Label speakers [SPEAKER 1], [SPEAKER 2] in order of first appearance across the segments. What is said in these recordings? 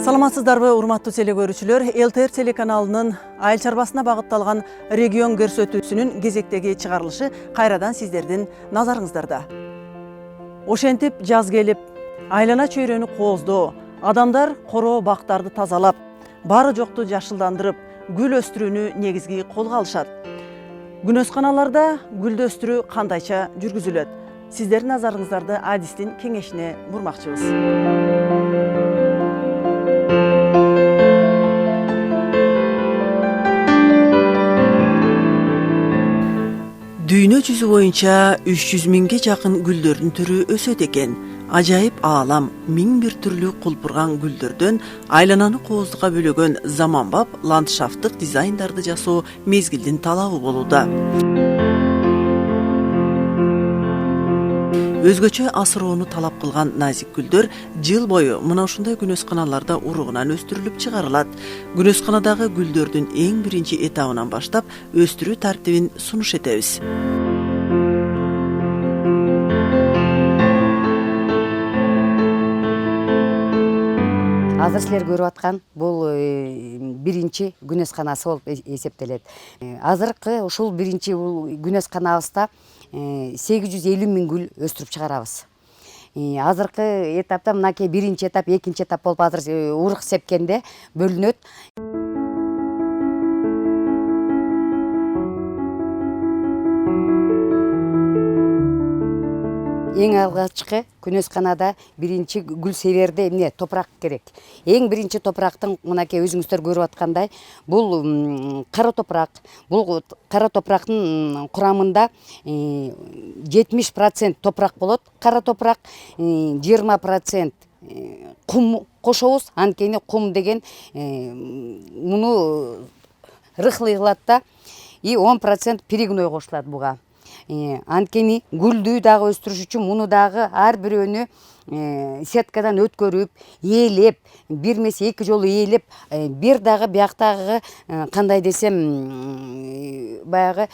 [SPEAKER 1] Саламатсыздарбы, урматтуу телекөрүүчүлөр. ЛТР телеканалынын айыл чарбасына багытталган регион көрсөтүүсүнүн кезектеги чыгарылышы кайрадан сиздердин назарыңыздарда. Ошентип жаз келип, айлана чөйрөнү кооздоо, адамдар короо бактарды тазалап, бары жокту жашылдандырып, гүл өстүрүүнү негизги колго алышат. Күнөсканаларда гүлдү өстүрүү кандайча жүргүзүлөт? Сиздердин назарыңыздарды адистин кеңешине бурмакчыбыз. Дүйнө жүзү боюнча 300 миңге жакын гүлдөрдүн түрү өсөт экен. Ажайып аалам, миң бир түрлүү кулпурган гүлдөрдөн айлананы кооздукка бөлөгөн заманбап ландшафттык дизайндарды жасоо мезгилдин талабы болууда. Өзгөчө асыроону талап кылган назик гүлдөр жыл бою мына ушундай күнөсканаларда уругунан өстүрүлүп чыгарылат. Күнөсканадагы гүлдөрдүн эң биринчи этабынан баштап өстүрүү тартибин сунуш этебиз.
[SPEAKER 2] Азыр силер көрүп аткан бул биринчи күнөсканасы болуп эсептелет. Азыркы ушул биринчи күнөсканабызда 850 миң гүл өстүрүп чыгарабыз. Азыркы этапта мынакей биринчи этап, экинчи этап болуп азыр урук сепкенде бөлүнөт. Эң алгачкы күнөсканада биринчи гүл себерде эмне топурак керек. Эң биринчи топурактын мынакей өзүңүздөр көрүп аткандай бул кара топурак. Бул кара топурактын курамында 70% топурак болот. Кара топурак 20% кум кошобуз. Анткени кум деген муну рыхлый кылат да, и 10% перегной кошулат буга. Анткени гүлдү дагы өстүрүш үчүн муну дагы ар бирөөнү сеткадан өткөрүп, ээлеп, бир эмес эки жолу ээлеп, бир дагы бияктагы кандай десем, баягы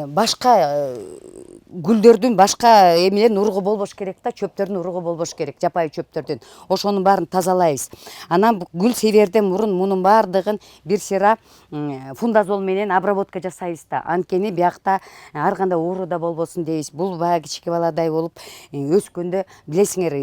[SPEAKER 2] башка гүлдөрдүн башка эмелерин уругу болбош керек да, чөптөрдүн уругу болбош керек, жапайы чөптөрдүн. Ошонун баарын тазалайбыз. Анан гүл себерден мурун мунун баардыгын бир сыйра фундазол менен обработка жасайбыз да. Анткени биякта ар кандай оору да болбосун дейбиз. Бул баягы кичике баладай болуп өскөндө билесиңер,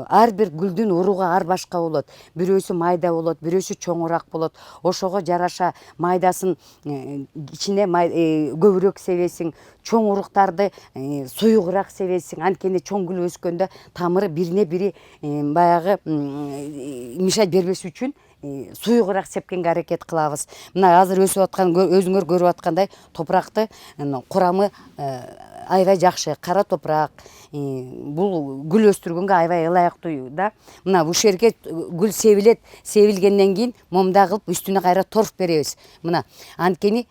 [SPEAKER 2] ар бир гүлдүн уругу ар башка болот. Бирөөсү майда болот, бирөөсү чоңураак болот. Ошого жараша майдасын ичине көбүрөөк себесиң, чоң уруктарды суюгураак себесиң. Анткени чоң гүл өскөндө тамыры бирине бири баягы мешать бербеш үчүн суюгураак сепкенге аракет кылабыз. Мына азыр өсүп аткан өзүңөр көрүп аткандай топуракты курамы аябай жакшы, кара топурак. Бул гүл өстүргөнгө аябай ылайыктуу да. Мына ушул жерге гүл себилет, себилгенден кийин момундай кылып үстүнө кайра торф беребиз. Мына анткени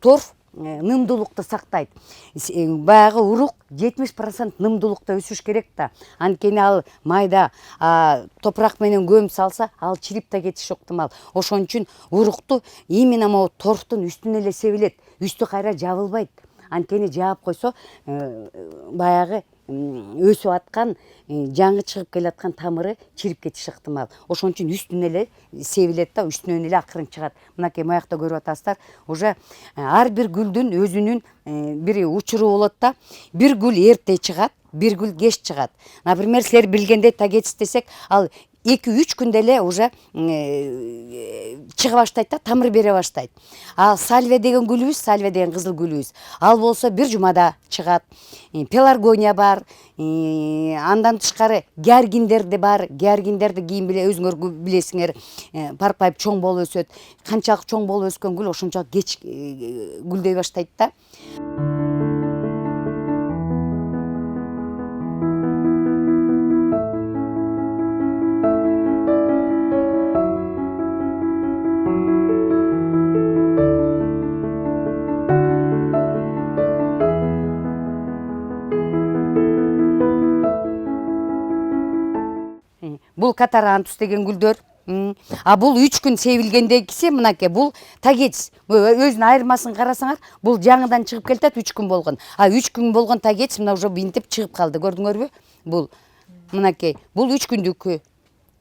[SPEAKER 2] торф нымдуулукту сактайт. Баягы урук 70% нымдуулукта өсүш керек да. Анткени ал майда топурак менен көмүп салса, ал чирип да кетиши ыктымал. Ошон үчүн урукту именно могу торфтун үстүнө эле себилет. Үстү кайра жабылбайт. Анткени жаап койсо баягы өсүп аткан, жаңы чыгып келаткан тамыры чирип кетиши ыктымал. Ошон үчүн үстүнө эле себилет да, үстүнөн эле акырын чыгат. Мынакей моякта көрүп атасыздар. Уже ар бир гүлдүн өзүнүн бир учуру болот да. Бир гүл эрте чыгат, бир гүл кеч чыгат. Например, силер билгендей тагец десек, ал 2-3 күндө эле уже чыга баштайт да, тамыр бере баштайт. Ал сальвия деген гүлүбүз, сальвия деген кызыл гүлүбүз. Ал болсо бир жумада чыгат. Пеларгония бар. Андан тышкары георгиндер де бар. Георгиндерди кийин өзүңөр билесиңер, парпайып чоң болуп өсөт. Канчалык чоң болуп өскөн гүл ошончолук кеч гүлдөй баштайт да. Бул катарантус деген гүлдөр. Бул 3 күн себилгенден кийин мынакей бул тагец. Өзүнүн айырмасын карасаңар, бул жаңыдан чыгып келет 3 күн болгон. 3 күн болгон тагец мына уже бинтип чыгып калды. Көрдүңөрбү? Бул мынакей. Бул 3 күндүкү.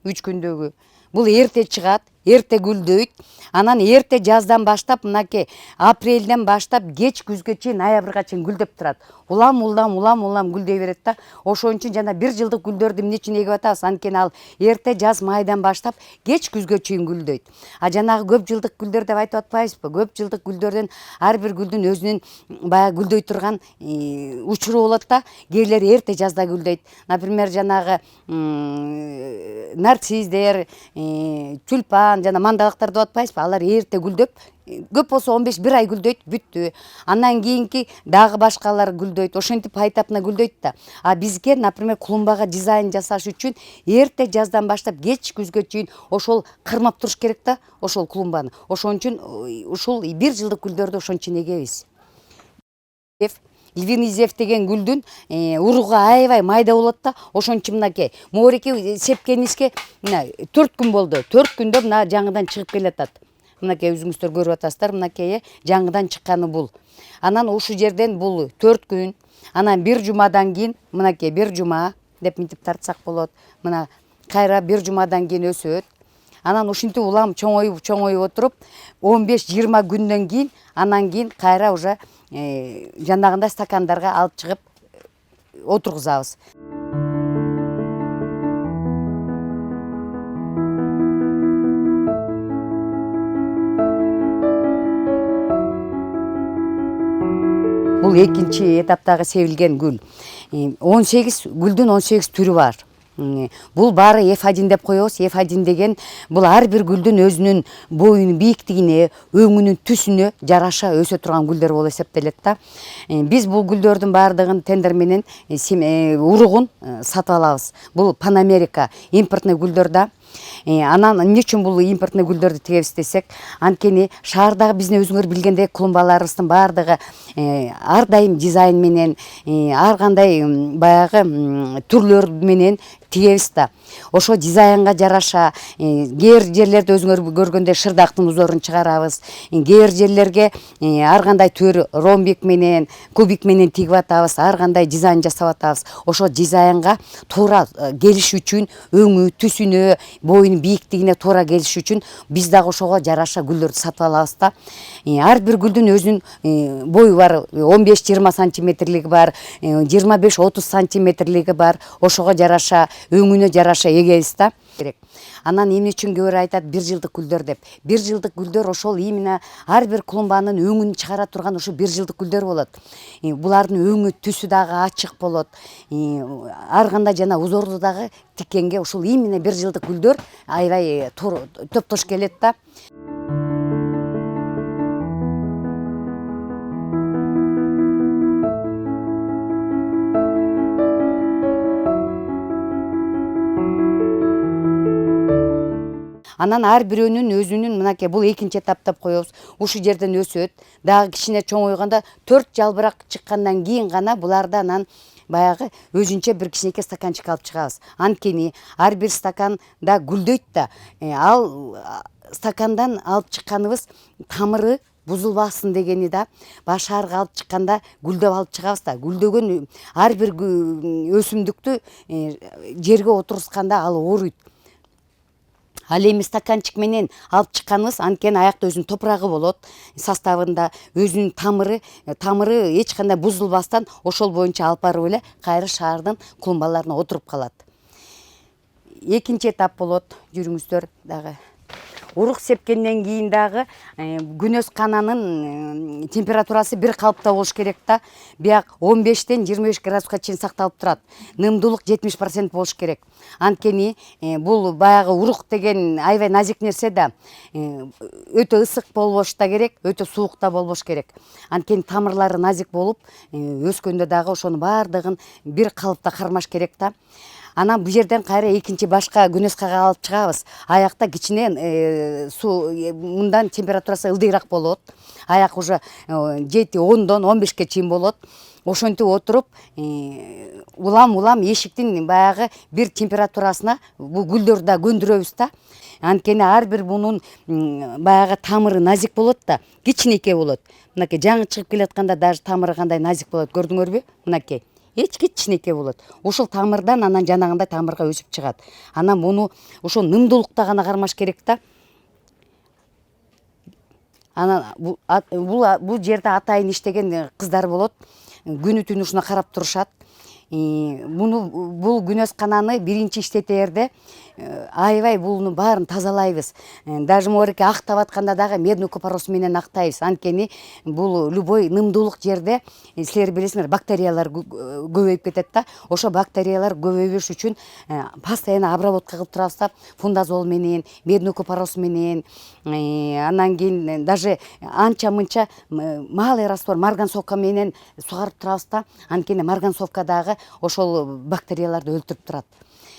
[SPEAKER 2] 3 күндөгү. бул эрте чыгат, эрте гүлдөйт. Анан эрте жаздан баштап мынакей апрелден баштап кеч күзгө чейин ноябрга чейин гүлдөп турат. Улам гүлдөй берет да. Ошон үчүн жана бир жылдык гүлдөрдү эмне үчүн эгип атабыз? Анткени ал эрте жаз майдан баштап кеч күзгө чейин гүлдөйт. А жанагы көп жылдык гүлдөр деп айтып атпайбызбы? Көп жылдык гүлдөрдөн ар бир гүлдүн өзүнүн баягы гүлдөй турган учуру болот да. Кээрлери эрте жазда гүлдөйт. Например, жанагы нарциздер, тюльпан жана мандалактар деп атпайбызбы? Алар эрте гүлдөп, көп болсо 15 ай гүлдөйт, бүттү. Андан кийинки дагы башкалар гүлдөйт. Ошентип ай тапына гүлдөйт да. А бизге, например, клумбага дизайн жасаш үчүн эрте жаздан баштап кеч күзгө чейин ошол кырмап туруш керек да, ошол клумбаны. Ошон үчүн ушул бир жылдык гүлдөрдү ошон үчүн эгебиз. Львиный зев деген гүлдүн уругу аябай майда болот да. Ошон үчүн мынакей моореки сепкенибизге 4 күн болду. 4 күндө мына жаңыдан чыгып келатат. Мынакей өзүңүздөр көрүп атасыздар, мынакей жаңыдан чыкканы бул. Анан ушул жерден бул 4 күн, анан бир жумадан кийин мынакей бир жума деп мынтип тартсак болот. Мына кайра бир жумадан кийин өсөт. Анан ушинтип улам чоңоюп отуруп 15-20 күндөн кийин анан кийин кайра уже жанагындай стакандарга алып чыгып отургузабыз. Бул экинчи этаптагы себилген гүл. 18 гүлдүн 18 түрү бар. Бул баары F1 деп коебуз. F1 деген бул ар бир гүлдүн өзүнүн боюнун бийиктигине, өңүнүн түсүнө жараша өсө турган гүлдөр болуп эсептелет да. Биз бул гүлдөрдүн баардыгын тендер менен уругун сатып алабыз. Бул Панамерика импортный гүлдөр да. Анан эмне үчүн бул импортный гүлдөрдү тегебиз десек, анткени шаардагы биздин өзүңөр билгендей клумбаларыбыздын баардыгы ар дайым дизайн менен, ар кандай баягы түрлөр менен тигебиз да. Ошо дизайнга жараша кээ бир жерлерде өзүңөр көргөндөй шырдактын узорун чыгарабыз. Кээ бир жерлерге ар кандай төр ромбик менен, кубик менен тигип атабыз, ар кандай дизайн жасап атабыз. Ошо дизайнга туура келиш үчүн, өңү, түсүнө, боюнун бийиктигине туура келиш үчүн биз дагы ошого жараша гүлдөрдү сатып алабыз да. Ар бир гүлдүн өзүнүн бою бар, 15-20 сантиметрлиги бар, 25-30 сантиметрлиги бар. Ошого жараша, өңүнө жараша эгебиз да. Анан эмне үчүн көбүрөөк айтат бир жылдык гүлдөр деп. Бир жылдык гүлдөр ошол именно ар бир клумбанын өңүн чыгара турган ошо бир жылдык гүлдөр болот. Булардын өңү, түсү дагы ачык болот. Ар кандай жана узорду дагы тиккенге ушул именно бир жылдык гүлдөр аябай топтош келет да. Анан ар бирөөнүн өзүнүн мынакей бул экинчи этап деп коебуз. Ушул жерден өсөт. Дагы кичине чоңойгондо 4 жалбырак чыккандан кийин гана буларды анан баягы өзүнчө бир кичинекей стаканчик алып чыгабыз. Анткени ар бир стаканда гүлдөйт да. Ал стакандан алып чыкканыбыз тамыры бузулбасын дегени да. Баш аарга алып чыкканда гүлдөп алып чыгабыз да. Гүлдөгөн ар бир өсүмдүктү жерге отургузганда ал ооруйт. Ал эми стаканчик менен алып чыкканыбыз анткени аякта өзүнүн топурагы болот, составында өзүнүн тамыры эч кандай бузулбастан ошол боюнча алып барып эле кайра шаардын клумбаларына отуруп калат. Экинчи этап болот, жүрүңүздөр дагы. Урук сепкенден кийин дагы күнөс кананын температурасы бир калыпта болуш керек да. Бияк 15-тен 25 градуска чейин сакталып турат. Нымдуулук 70% болуш керек. Анткени бул баягы урук деген аябай назик нерсе да. Өтө ысык болбош да керек, өтө суук да болбош керек. Анткени тамырлары назик болуп, өскөндө дагы ошонун баардыгын бир калыпта кармаш керек да. Анан бул жерден кайра экинчи башка күнөскага алып чыгабыз. Аякта кичине суу мындан температурасы ылдыйраак болот. Аяк уже 7-10дон 15ке чейин болот. Ошентип отуруп, улам эшиктин баягы бир температурасына бул гүлдөрдү да көндүрөбүз да. Анткени ар бир мунун баягы тамыры назик болот да, кичинекей болот. Мынакей жаңы чыгып келатканда даже тамыры кандай назик болот, көрдүңөрбү? Мынакей кичинекей болот. Ушул тамырдан анан жанагындай тамырга өсүп чыгат. Анан муну ошо нымдуулукта гана кармаш керек да. Анан бул жерде атайын иштеген кыздар болот. Күнү түнү ушуна карап турушат. Бул күнөскананы биринчи иштетерде аябай бууну баарын тазалайбыз. Даже мореке актап атканда дагы медный купорос менен актайбыз. Анткени бул любой нымдуулук жерде силер билесиңер, бактериялар көбөйүп кетет да. Ошо бактериялар көбөйбөш үчүн постоянно обработка кылып турабыз да. Фундазол менен, медный купорос менен, анан кийин даже анча-мынча малый раствор марганцовка менен сугарып турабыз да. Анткени марганцовка дагы ошол бактерияларды өлтүрүп турат.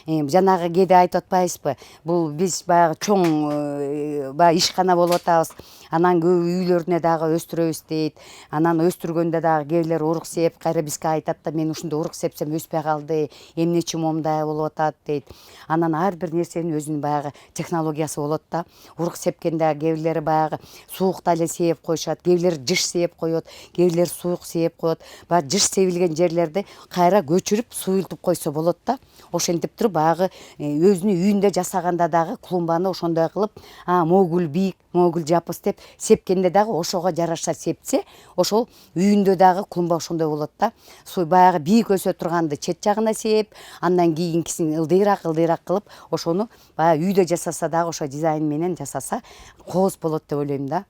[SPEAKER 2] Жанагы кээде айтып атпайбызбы, бул биз баягы чоң баягы ишкана болуп атабыз. Анан көп үйлөрүнө дагы өстүрөбүз дейт. Анан өстүргөндө дагы кээ бирлер урук сеп, кайра бизге айтат да, мен ушундай урук сепсем өспөй калды, эмне үчүн момундай болуп атат дейт. Анан ар бир нерсенин өзүнүн баягы технологиясы болот да. Урук сепкенде кээ бирлери баягы суукта эле сээп коюшат, кээ бирлери жыш сээп коет, кээ бирлери суук сээп коет. Баягы жыш себилген жерлерди кайра көчүрүп суюлтуп койсо болот да. Ошентип туруп баягы өзүнүн үйүндө жасаганда дагы клумбаны ошондой кылып, могул бийик, могул жапыс деп сепкенде дагы ошого жараша сепсе, ошол үйүндө дагы клумба ошондой болот да. Баягы бийик өсө турганды чет жагына сеп, андан кийинкисин ылдыйраак кылып, ошону баягы үйдө жасаса дагы ошо дизайн менен жасаса кооз болот деп ойлойм да.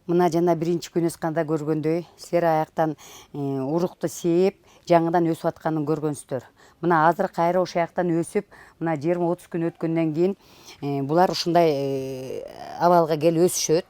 [SPEAKER 2] Мына жана биринчи күнөсканда көргөндөй, силер аяктан урукту сээп, жаңыдан өсүп атканын көргөнсүздөр. Мына азыр кайра ошол жактан өсүп, мына 20-30 күн өткөндөн кийин булар ушундай абалга келип өсүшөт.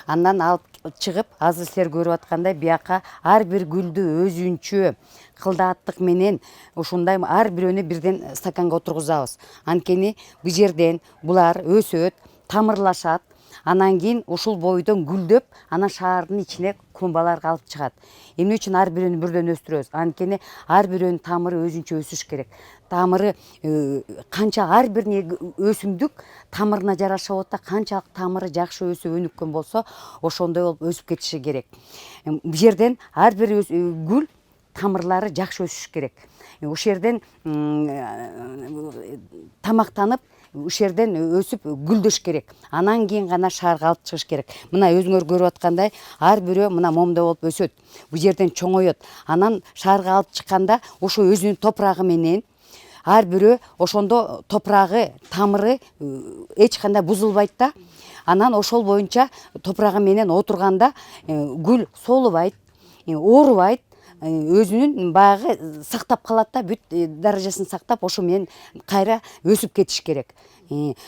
[SPEAKER 2] Андан алып чыгып, азыр силер көрүп аткандай бияка ар бир гүлдү өзүнчө кылдаттык менен ушундай ар бирөөнү бирден стаканга отургузабыз. Анткени бул жерден булар өсөт, тамырлашат. Анан кийин ушул бойдон гүлдөп, анан шаардын ичине клумбаларга алып чыгат. Эмне үчүн ар бирөөнү бирден өстүрөбүз? Анткени ар бирөөнүн тамыры өзүнчө өсүш керек. Тамыры канча ар бир өсүмдүк тамырына жараша болот да, канчалык тамыры жакшы өсүп өнүккөн болсо, ошондой болуп өсүп кетиши керек. Бул жерден ар бир гүл тамырлары жакшы өсүш керек. Ошол жерден тамактанып, ушул жерден өсүп гүлдөш керек. Анан кийин гана шаарга алып чыгыш керек. Мына өзүңөр көрүп аткандай, ар бирөө мына момундай болуп өсөт. Бул жерден чоңоет. Анан шаарга алып чыкканда ошо өзүнүн топурагы менен ар бирөө ошондо топурагы, тамыры эч кандай бузулбайт да. Анан ошол боюнча топурагы менен отурганда гүл солубайт, оорубайт. Өзүнүн баягы сактап калат да, бүт даражасын сактап, ошо менен кайра өсүп кетиш керек.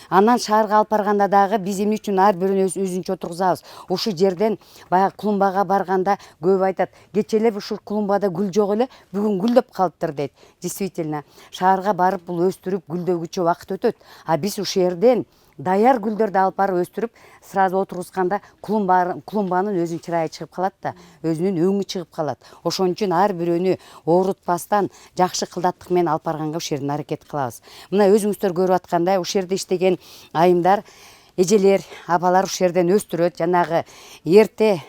[SPEAKER 2] Анан шаарга алып барганда дагы биз эмне үчүн ар бирөөнү өзүнчө отургузабыз? Ушул жерден баягы клумбага барганда көп айтат, кечээ ушул клумбада гүл жок эле, бүгүн гүлдөп калыптыр дейт. Действительно, шаарга барып бул өстүрүп гүлдөгүчө убакыт өтөт. А биз ушул жерден даяр гүлдөрдү алып барып өстүрүп, сразу отургузганда клумбанын өзүнүн чырайы чыгып калат да, өзүнүн өңү чыгып калат. Ошон үчүн ар бирөөнү оорутпастан жакшы кылдаттык менен алып барганга ушул жерден аракет кылабыз. Мына өзүңүздөр көрүп аткандай, ушул жерде иштеген айымдар, эжелер, апалар ушул жерден өстүрөт. Жанагы эрте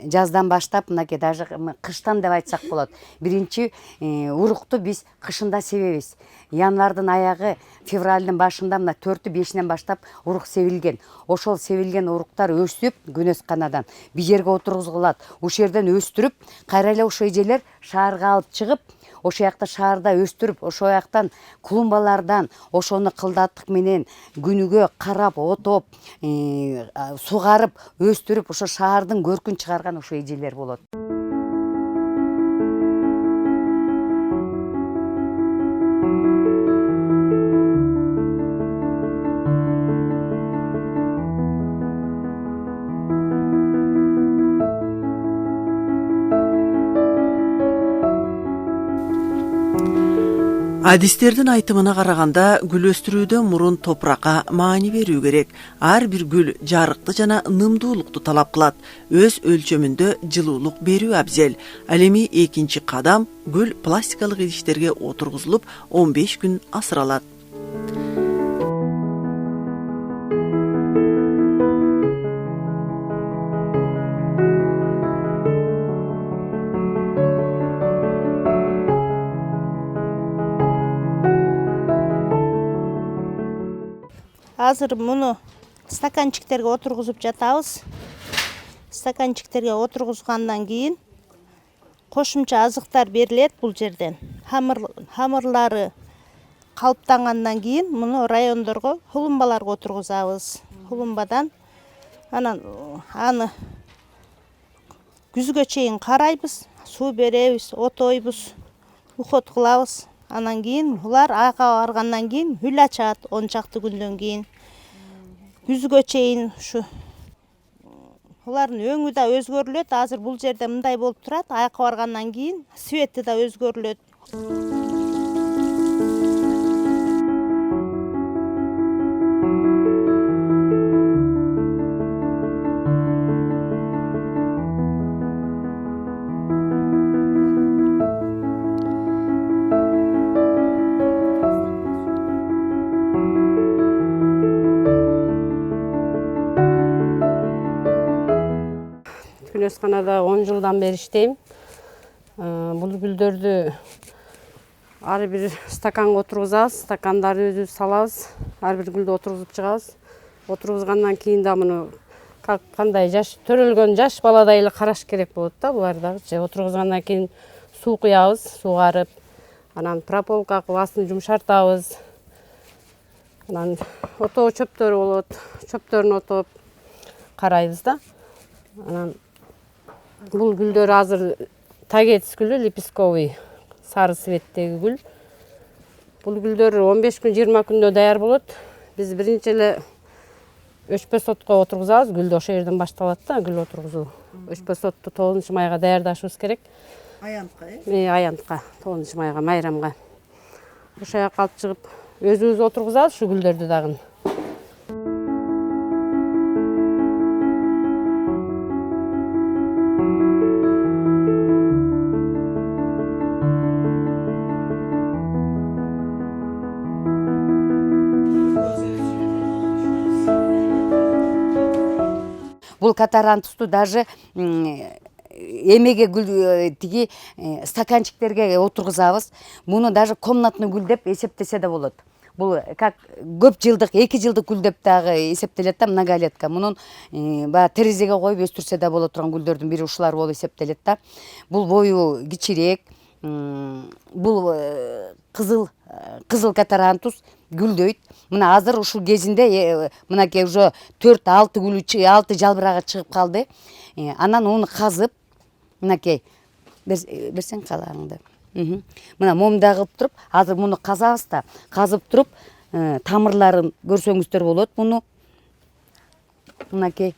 [SPEAKER 2] жаздан баштап, мынакей даже кыштан деп айтсак болот. Биринчи урукту биз кышында себебиз. Январдын аягы, февралдын башында мына 4-5-нен баштап урук себилген. Ошол себилген уруктар өсүп күнөсканадан бир жерге отургузулат. Ушул жерден өстүрүп, кайра эле ошол эжелер шаарга алып чыгып, ошол жакта шаарда өстүрүп, ошол жактан клумбалардан ошону кылдаттык менен күнүгө карап, отоп, сугарып, өстүрүп, ошо шаардын көркүн чыгарган ошо эжелер болот.
[SPEAKER 1] Адистердин айтымына караганда гүл өстүрүүдө мурун топуракка маани берүү керек. Ар бир гүл жарыкты жана нымдуулукту талап кылат. Өз өлчөмүндө жылуулук берүү абзел. Ал эми экинчи кадам гүл пластикалык идиштерге отургузулуп 15 күн асыралат.
[SPEAKER 3] Азыр муну стаканчиктерге отургузуп жатабыз. Стаканчиктерге отургузгандан кийин кошумча азыктар берилет бул жерден. Хамырлары калыптангандан кийин муну райондорго хулумбаларга отургузабыз. Хулумбадан анан аны күзгө чейин карайбыз, суу беребиз, отойбуз, уход кылабыз. Анан кийин булар айга баргандан кийин гүл ачат 10 чакты күндөн кийин. Күзгө чейин ушу булардын өңү да өзгөрүлөт. Азыр бул жерде мындай болуп турат. Айга баргандан кийин свети да өзгөрүлөт.
[SPEAKER 4] Күнөсканада 10 жылдан бери иштейм. Бул гүлдөрдү ар бир стаканга отургузабыз, стакандарды өзүбүз салабыз, ар бир гүлдү отургузуп чыгабыз. Отургузгандан кийин да муну кандай жаш төрөлгөн жаш баладай эле караш керек болот да буларды. Отургузгандан кийин суу куябыз, сугарып, анан прополка кылып астын жумшартабыз. Анан отоо чөптөрү болот, чөптөрүн отоп карайбыз да. Анан бул гүлдөр азыр тагетис гүлү, лепестковый, сары цветтеги гүл. Бул гүлдөр 15 күн, 20 күндө даяр болот. Биз биринчи эле өчпө сотко отургузабыз. Гүлдө ошол жерден башталат да, гүл отургузуу. Өчпө сотту 9 майга даярдашыбыз керек.
[SPEAKER 1] Аянтка,
[SPEAKER 4] Аянтка, 9 майга, майрамга. Ошол жака алып чыгып, өзүбүз отургузабыз ушу гүлдөрдү дагы.
[SPEAKER 2] Бул катарантусту даже эмеге гүл тиги стаканчиктерге отургузабыз. Муну даже комнатный гүл деп эсептесе да болот. Бул как көп жылдык, 2 жылдык гүл деп дагы эсептелет да, многолетка. Мунун баягы терезеге коюп өстүрсө да боло турган гүлдөрдүн бири ушулар болуп эсептелет да. Бул бою кичирээк. Бул кызыл катарантус гүлдөйт. Мына азыр ушул кезинде мынакей уже 4-6 гүлү 6 жалбырагы чыгып калды. Анан уну казып, мынакей берсең калагыңды. Мына момундай кылып туруп, азыр муну казабыз да, казып туруп, тамырларын көрсөңүздөр болот муну. Мынакей.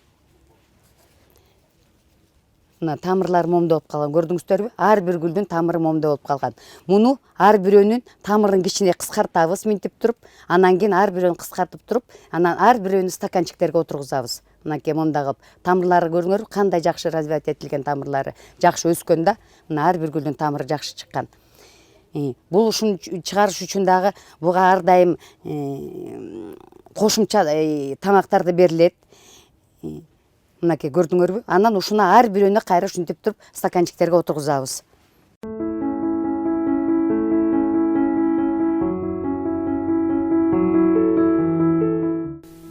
[SPEAKER 2] Мына тамырлары момдой болуп калган, көрдүңүздөрбү? Ар бир гүлдүн тамыры момдой болуп калган. Муну ар бирөөнүн тамырын кичине кыскартабыз минтип туруп, анан кийин ар бирөөнүн кыскартып туруп, анан ар бирөөнүн стаканчиктерге отургузабыз. Мынакей момундай кылып, тамырлары көрүңөр, кандай жакшы развитие этилген тамырлары, жакшы өскөн да. Мына ар бир гүлдүн тамыры жакшы чыккан. Бул ушун чыгарыш үчүн дагы буга ар дайым кошумча тамактарды берилет. Мынакей көрдүңөрбү? Анан ушуну ар бирөөнү кайра ушинтип туруп стаканчиктерге отургузабыз.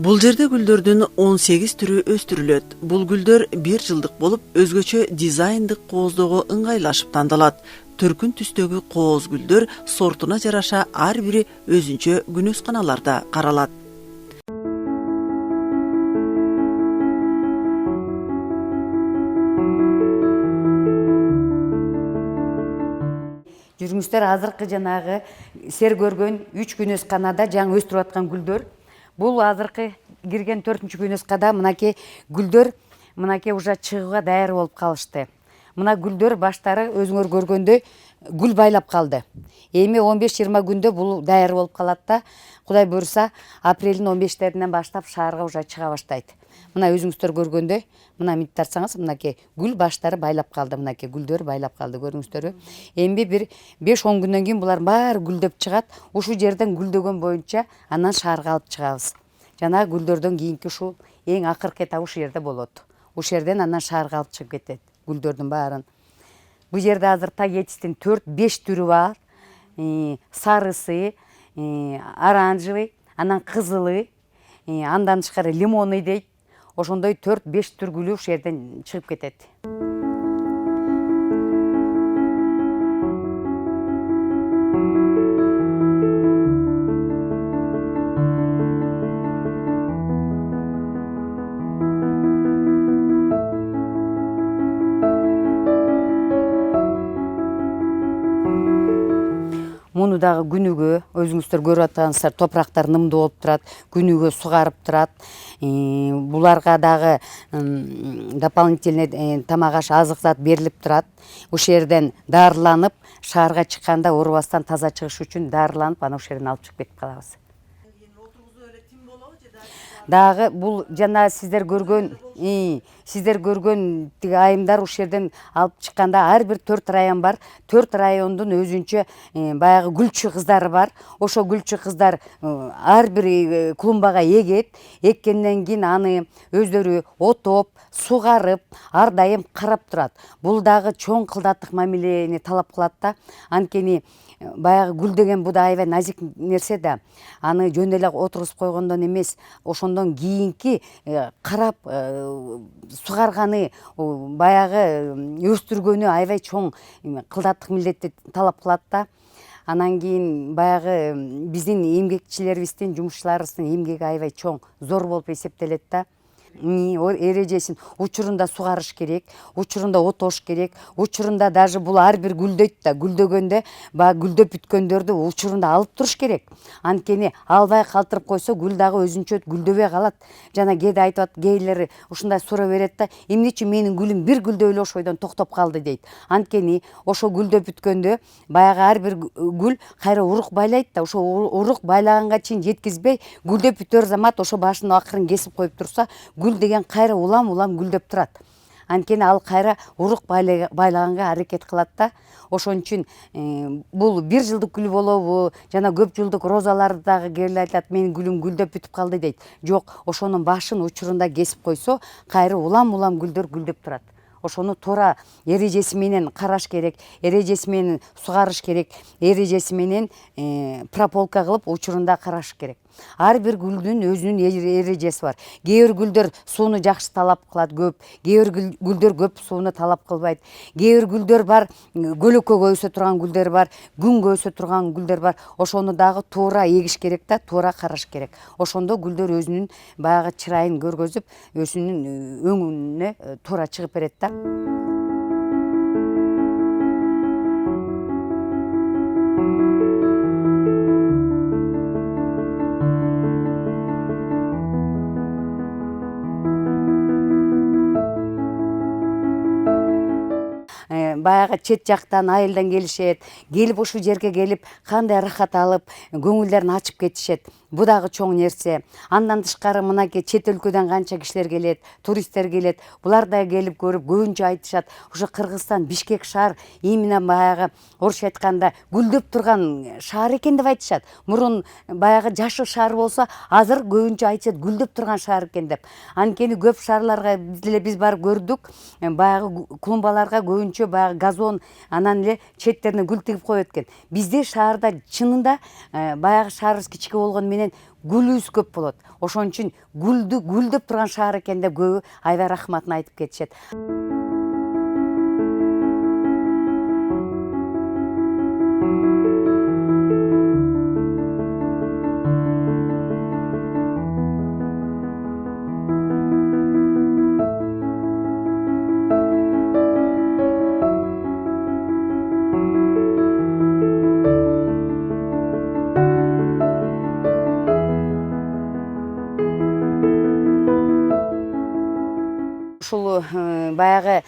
[SPEAKER 1] Бул жерде гүлдөрдүн 18 түрү өстүрүлөт. Бул гүлдөр 1 жылдык болуп, өзгөчө дизайндык кооздоого ыңгайлашып тандалат. Түркүн түстөгү кооз гүлдөр сортуна жараша ар бири өзүнчө күнөсканаларда каралат.
[SPEAKER 2] Жүрүңүздөр азыркы жанагы сер көргөн 3 күнөсканада жаңы өстүрүп аткан гүлдөр. Бул азыркы кирген 4-күнөскада мынакей гүлдөр мынакей уже чыгууга даяр болуп калышты. Мына гүлдөр баштары өзүңөр көргөндөй гүл байлап калды. Эми 15-20 күндө бул даяр болуп калат да, Кудай буйруса, апрелдин 15-леринен баштап шаарга уже чыга баштайт. Мына өзүңүздөр көргөндөй, мына мынтип тартсаңыз, мынакей гүл баштары байлап калды, мынакей гүлдөр байлап калды, көрдүңүздөрбү? Эми бир 5-10 күндөн кийин булар баары гүлдөп чыгат. Ушул жерден гүлдөгөн боюнча анан шаарга алып чыгабыз. Жана гүлдөрдөн кийинки ушул эң акыркы этабы ушул жерде болот. Ушул жерден анан шаарга алып чыгып кетет гүлдөрдүн баарын. Бул жерде азыр тагетистин 4-5 түрү бар. Сарысы, оранжевый, анан кызылы, андан тышкары лимоны дейт. Ошондой 4-5 түр гүлү ушул жерден чыгып кетет. Муну дагы күнүгө өзүңүздөр көрүп атасыздар, топурактар нымдуу болуп турат, күнүгө сугарып турат. Буларга дагы дополнительный тамак аш азык зат берилип турат. Ушул жерден дарыланып, шаарга чыкканда оорубастан таза чыгыш үчүн дарыланып, анан ушул жерден алып чыгып кетип калабыз. Дагы бул жана сиздер көргөн тиги айымдар ушул жерден алып чыкканда ар бир 4 район бар. 4 райондун өзүнчө баягы гүлчү кыздары бар. Ошо гүлчү кыздар ар бир клумбага эгет. Эккенден кийин аны өздөрү отоп, сугарып, ар дайым карап турат. Бул дагы чоң кылдаттык мамилени талап кылат да. Анткени баягы гүл деген бу да аябай назик нерсе да. Аны жөн эле отургузуп койгондон эмес, ошондон кийинки карап сугарганы, баягы өстүргөнү аябай чоң кылдаттык милдетти талап кылат да. Анан кийин баягы биздин эмгекчилерибиздин, жумушчуларыбыздын эмгеги аябай чоң, зор болуп эсептелет да. Эрежесин учурунда сугарыш керек, учурунда отош керек, учурунда даже бул ар бир гүлдөйт да, гүлдөгөндө баягы гүлдөп бүткөндөрдү учурунда алып туруш керек. Анткени албай калтырып койсо гүл дагы өзүнчө гүлдөбөй калат. Жана кээде айтып, кээделери ушундай суроо берет да, эмне үчүн менин гүлүм бир гүлдөп эле ошол бойдон токтоп калды дейт. Анткени ошо гүлдөп бүткөндө баягы ар бир гүл кайра урук байлайт да, ошо урук байлаганга чейин жеткизбей, гүлдөп бүтөр замат ошо башын акырын кесип коюп турса, гүл деген кайра улам гүлдөп турат. Анткени ал кайра урук байлаганга аракет кылат да. Ошон үчүн бул бир жылдык гүл болобу, жана көп жылдык розаларды дагы кээде айтат, менин гүлүм гүлдөп бүтүп калды дейт. Жок, ошонун башын учурунда кесип койсо, кайра улам гүлдөр гүлдөп турат. Ошону туура эрежеси менен караш керек, эрежеси менен сугарыш керек, эрежеси менен прополка кылып учурунда караш керек. Ар бир гүлдүн өзүнүн эрежеси бар. Кээ бир гүлдөр сууну жакшы талап кылат, көп. Кээ бир гүлдөр көп сууну талап кылбайт. Кээ бир гүлдөр бар, көлөкөгө өсө турган гүлдөр бар, күнгө өсө турган гүлдөр бар. Ошону дагы туура эгиш керек да, туура караш керек. Ошондо гүлдөр өзүнүн баягы чырайын көргөзүп, өзүнүн өңүнө туура чыгып берет да. Баягы чет жактан, айылдан келишет, келип ушул жерге келип, кандай рахат алып, көңүлдөрүн ачып кетишет. Бу дагы чоң нерсе. Андан тышкары мынакей чет өлкөдөн канча кишилер келет, туристтер келет. Булар да келип көрүп, көбүнчө айтышат, ушу Кыргызстан, Бишкек шаар именно баягы орусча айтканда гүлдөп турган шаар экен деп айтышат. Мурун баягы жашыл шаар болсо, азыр көбүнчө айтышат гүлдөп турган шаар экен деп. Анткени көп шаарларга биз барып көрдүк, баягы клумбаларга көбүнчө баягы газон, анан эле четтерине гүл тигип коет экен. Бизде шаарда чынында баягы шаарыбыз кичике болгону менен гүлүбүз көп болот. Ошон үчүн гүлдөп турган шаар экен деп көбү аябай рахматын айтып кетишет. Ушул баягы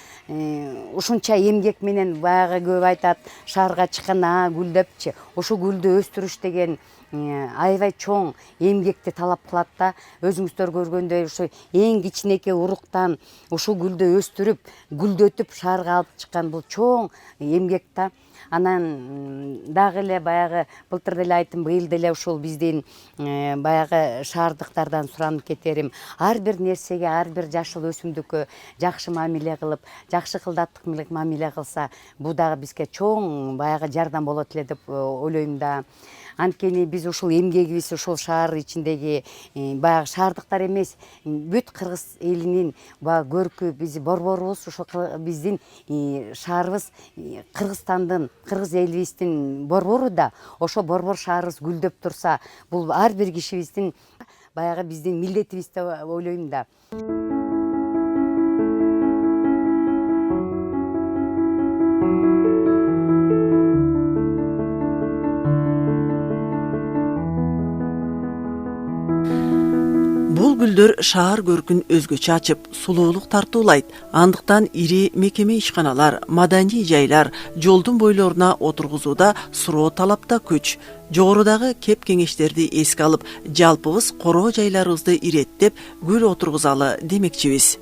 [SPEAKER 2] ушунча эмгек менен баягы көп айтат шаарга чыкканда гүл депчи, ошо гүлдү өстүрүш деген аябай чоң эмгекти талап кылат да. Өзүңүздөр көргөндөй ушу эң кичинекей уруктан ушул гүлдү өстүрүп, гүлдөтүп шаарга алып чыккан бул чоң эмгек да. Анан дагы эле баягы былтыр деле айттым, быйыл деле ушул биздин баягы шаардыктардан суранып кетерим. Ар бир нерсеге, ар бир жашыл өсүмдүккө жакшы мамиле кылып, жакшы кылдаттык менен мамиле кылса, бул дагы бизге чоң баягы жардам болот эле деп ойлойм да. Анткени биз ушул эмгегибиз ушул шаар ичиндеги баягы шаардыктар эмес, бүт кыргыз элинин баягы көркү, биз борборубуз, ушул биздин шаарыбыз Кыргызстандын, кыргыз элибиздин борбору да. Ошо борбор шаарыбыз гүлдөп турса, бул ар бир кишибиздин баягы биздин милдетибиз деп ойлойм да.
[SPEAKER 1] Бул гүлдөр шаар көркүн өзгөчө ачып, сулуулук тартуулайт. Андыктан ири мекеме ишканалар, маданий жайлар жолдун бойлоруна отургузууда суроо талапта көч. Жогорудагы кеп кеңештерди эске алып, жалпыбыз короо жайларыбызды иреттеп, гүл отургузалы демекчибиз.